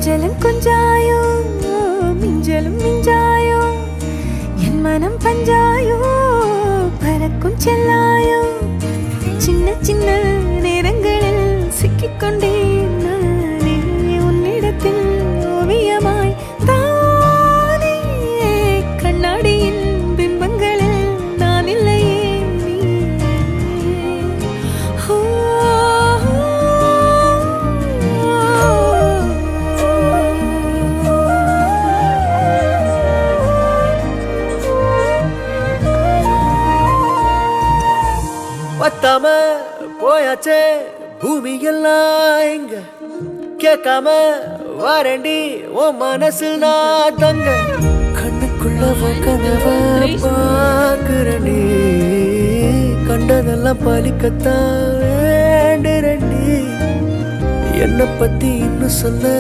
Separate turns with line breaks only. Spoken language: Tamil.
கொஞ்சலும் கொஞ்சாயோ மிஞ்சலும் மிஞ்சாயோ என் மனம் பஞ்சாயோ பறக்கும் செல்லாயோ சின்ன சின்ன நேரங்களில் சிக்கிக்கொண்டேன் நானே உன்னிடத்தில் ஓவியமாய் தானே கண்ணாடியின் பிம்பங்களில் நான் இல்லையே
பத்தாம போயாச்சே பூமி எல்லாம் இங்க கேட்காம வாரண்டி உன் மனசில் நான் தங்க கண்ணுக்குள்ள கனவ பாக்குறண்டி கண்டதெல்லாம் பலிக்கத்தான் வேண்டுறண்டி என்னை பத்தி இன்னும் சொல்ல